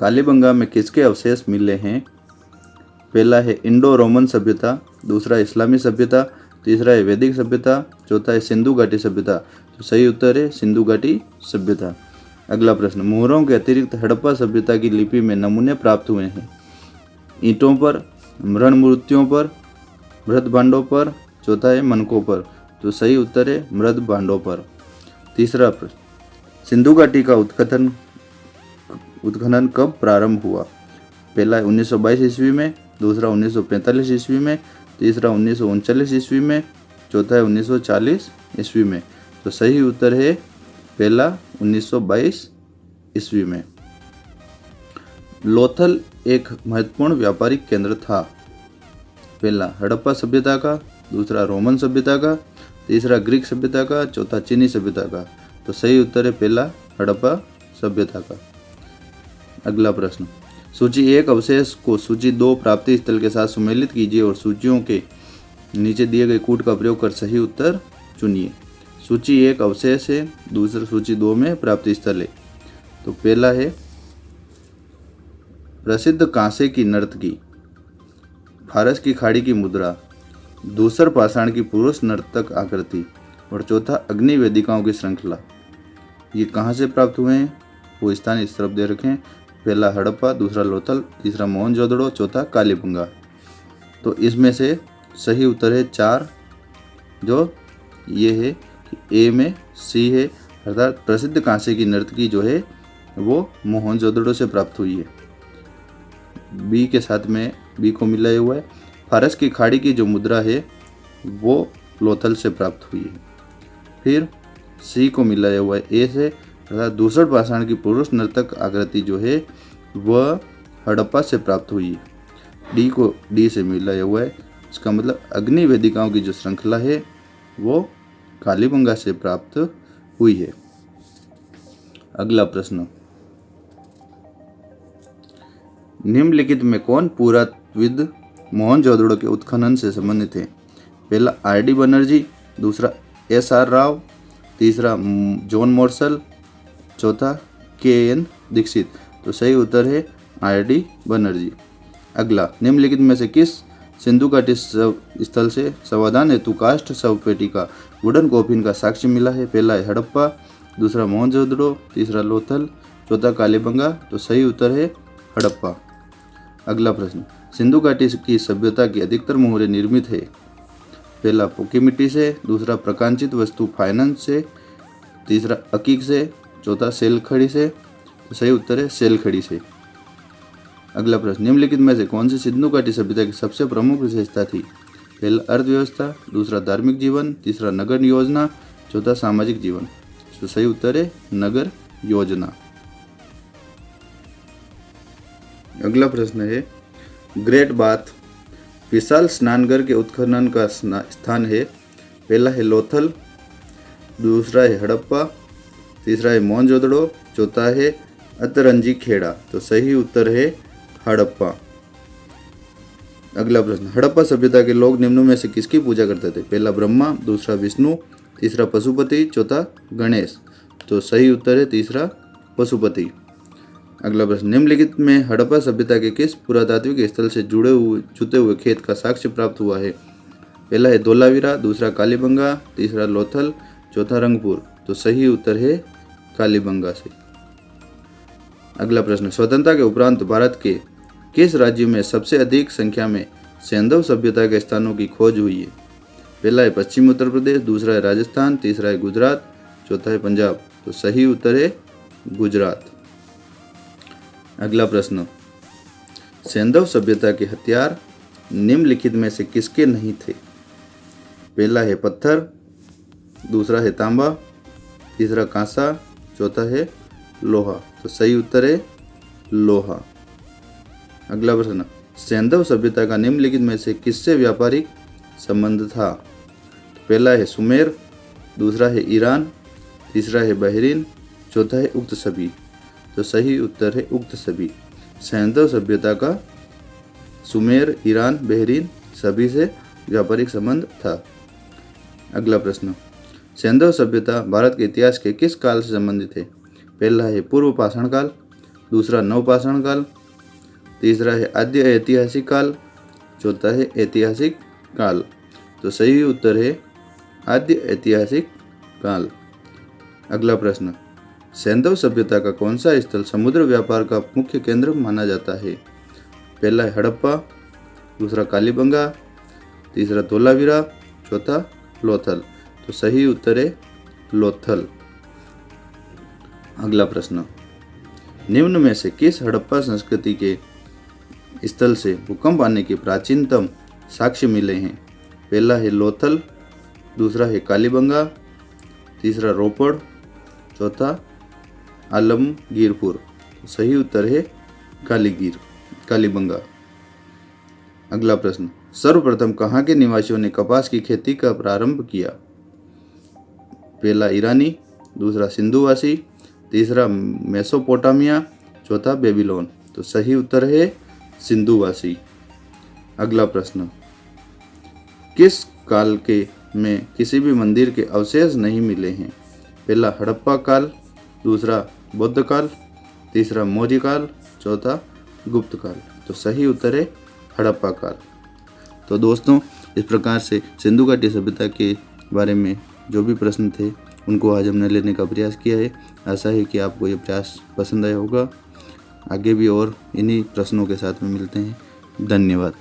कालीबंगा में किसके अवशेष मिले हैं? पहला है इंडो रोमन सभ्यता, दूसरा इस्लामी सभ्यता, तीसरा है वैदिक सभ्यता, चौथा है सिंधु घाटी सभ्यता। तो सही उत्तर है सिंधु घाटी सभ्यता। अगला प्रश्न, मोहरों के अतिरिक्त हड़प्पा सभ्यता की लिपि में नमूने प्राप्त हुए हैं? ईंटों पर, मृण मूर्तियों पर, मृत भांडों पर, चौथा है मनकों पर। तो सही उत्तर है मृत भांडों पर। तीसरा प्रश्न, सिंधु घाटी का उत्खनन कब प्रारंभ हुआ? पहला है 1922 ईस्वी में, दूसरा 1945 ईस्वी में, तीसरा 1939 ईस्वी में, चौथा है 1940 ईस्वी में। तो सही उत्तर है पहला 1922 ईस्वी में। लोथल एक महत्वपूर्ण व्यापारिक केंद्र था। पहला हड़प्पा सभ्यता का, दूसरा रोमन सभ्यता का, तीसरा ग्रीक सभ्यता का, चौथा चीनी सभ्यता का। तो सही उत्तर है पहला हड़प्पा सभ्यता का। अगला प्रश्न, सूची 1 अवशेष को सूची 2 प्राप्ति स्थल के साथ सुमेलित कीजिए और सूचियों के नीचे दिए गए कूट का प्रयोग कर सही उत्तर चुनिए। सूची 1 अवशेष है, दूसरा सूची 2 में प्राप्ति स्थल है। तो पहला है प्रसिद्ध कांसे की नर्तकी, फारस की खाड़ी की मुद्रा, दूसर पाषाण की पुरुष नर्तक आकृति और चौथा अग्नि वेदिकाओं की श्रृंखला। ये कहाँ से प्राप्त हुए हैं वो स्थान इस तरफ दे रखें। पहला हड़प्पा, दूसरा लोथल, तीसरा मोहनजोदड़ो, चौथा कालीबंगा। तो इसमें से सही उत्तर है 4, जो ये है कि ए में सी है, अर्थात प्रसिद्ध कांसे की नर्तकी जो है वो मोहनजोदड़ो से प्राप्त हुई है। बी के साथ में बी को मिलाया हुआ है। फारस की खाड़ी की जो मुद्रा है वो लोथल से प्राप्त हुई है। फिर सी को मिलाया हुआ है ए से, अर्थात दूसर पाषाण की पुरुष नर्तक आकृति जो है वह हड़प्पा से प्राप्त हुई है। डी को डी से मिलाया हुआ है, इसका मतलब अग्नि वेदिकाओं की जो श्रृंखला है वो कालीबंगा से प्राप्त हुई है। अगला प्रश्न, निम्नलिखित में कौन पुरातत्वविद मोहनजोदड़ो के उत्खनन से संबंधित है? पहला आर.डी. बनर्जी, दूसरा एस.आर. राव, तीसरा जॉन मोर्सल, चौथा के.एन. दीक्षित। तो सही उत्तर है आर.डी. बनर्जी। अगला, निम्नलिखित में से किस सिंधु घाटी स्थल से समाधान हेतु काष्ठ शव पेटी का वुडन कॉफिन का साक्ष्य मिला है? पहला है हड़प्पा, दूसरा मोहनजोदड़ो, तीसरा लोथल, चौथा कालीबंगा। तो सही उत्तर है हड़प्पा। अगला प्रश्न, सिंधु घाटी की सभ्यता की अधिकतर मोहरें निर्मित है? पहला पोकी मिट्टी से, दूसरा प्रकांचित वस्तु फाइनेंस से, तीसरा अकीक से, चौथा सेल खड़ी से। तो सही उत्तर है सेल खड़ी से। अगला प्रश्न, निम्नलिखित में से कौन सी सिंधु घाटी सभ्यता की सबसे प्रमुख विशेषता थी? पहला अर्थव्यवस्था, दूसरा धार्मिक जीवन, तीसरा नगर योजना, चौथा सामाजिक जीवन। तो सही उत्तर है नगर योजना। अगला प्रश्न है, ग्रेट बाथ विशाल स्नानघर के उत्खनन का स्थान है? पहला है लोथल, दूसरा है हड़प्पा, तीसरा है मोहनजोदड़ो, चौथा है अतरंजी खेड़ा। तो सही उत्तर है हड़प्पा। अगला प्रश्न, हड़प्पा सभ्यता के लोग निम्न में से किसकी पूजा करते थे? पहला ब्रह्मा, दूसरा विष्णु, तीसरा पशुपति, चौथा गणेश। तो सही उत्तर है तीसरा पशुपति। अगला प्रश्न, निम्नलिखित में हड़प्पा सभ्यता के किस पुरातात्विक स्थल से जुते हुए खेत का साक्ष्य प्राप्त हुआ है? पहला है धोलावीरा, दूसरा कालीबंगा, तीसरा लोथल, चौथा रंगपुर। तो सही उत्तर है कालीबंगा से। अगला प्रश्न, स्वतंत्रता के उपरांत भारत के किस राज्य में सबसे अधिक संख्या में सैंधव सभ्यता के स्थानों की खोज हुई है? पहला है पश्चिमी उत्तर प्रदेश, दूसरा है राजस्थान, तीसरा है गुजरात, चौथा है पंजाब। तो सही उत्तर है गुजरात। अगला प्रश्न, सैंधव सभ्यता के हथियार निम्नलिखित में से किसके नहीं थे? पहला है पत्थर, दूसरा है तांबा, तीसरा कांसा, चौथा है लोहा। तो सही उत्तर है लोहा। अगला प्रश्न, सैंधव सभ्यता का निम्नलिखित में से किससे व्यापारिक संबंध था? पहला है सुमेर, दूसरा है ईरान, तीसरा है बहरीन, चौथा है उक्त सभी। तो सही उत्तर है उक्त सभी। सैंधव सभ्यता का सुमेर, ईरान, बहरीन सभी से व्यापारिक संबंध था। अगला प्रश्न, सैंधव सभ्यता भारत के इतिहास के किस काल से संबंधित है? पहला है पूर्व पाषाण काल, दूसरा नवपाषाण काल, तीसरा है आद्य ऐतिहासिक काल, चौथा है ऐतिहासिक काल। तो सही उत्तर है आद्य ऐतिहासिक काल। अगला प्रश्न, सैंधव सभ्यता का कौन सा स्थल समुद्र व्यापार का मुख्य केंद्र माना जाता है? पहला है हड़प्पा, दूसरा कालीबंगा, तीसरा धोलावीरा, चौथा लोथल। तो सही उत्तर है लोथल। अगला प्रश्न, निम्न में से किस हड़प्पा संस्कृति के स्थल से भूकंप आने के प्राचीनतम साक्ष्य मिले हैं? पहला है लोथल, दूसरा है कालीबंगा, तीसरा रोपड़, चौथा आलमगीरपुर। सही उत्तर है कालीबंगा। अगला प्रश्न, सर्वप्रथम कहाँ के निवासियों ने कपास की खेती का प्रारंभ किया? पहला ईरानी, दूसरा सिंधुवासी, तीसरा मेसोपोटामिया, चौथा बेबीलोन। तो सही उत्तर है सिंधुवासी। अगला प्रश्न, किस काल के में किसी भी मंदिर के अवशेष नहीं मिले हैं? पहला हड़प्पा काल, दूसरा बौद्ध काल, तीसरा मौर्य काल, चौथा गुप्त काल। तो सही उत्तर है हड़प्पा काल। तो दोस्तों, इस प्रकार से सिंधु घाटी सभ्यता के बारे में जो भी प्रश्न थे उनको आज हमने लेने का प्रयास किया है। आशा है कि आपको ये प्रयास पसंद आया होगा। आगे भी और इन्हीं प्रश्नों के साथ में मिलते हैं। धन्यवाद।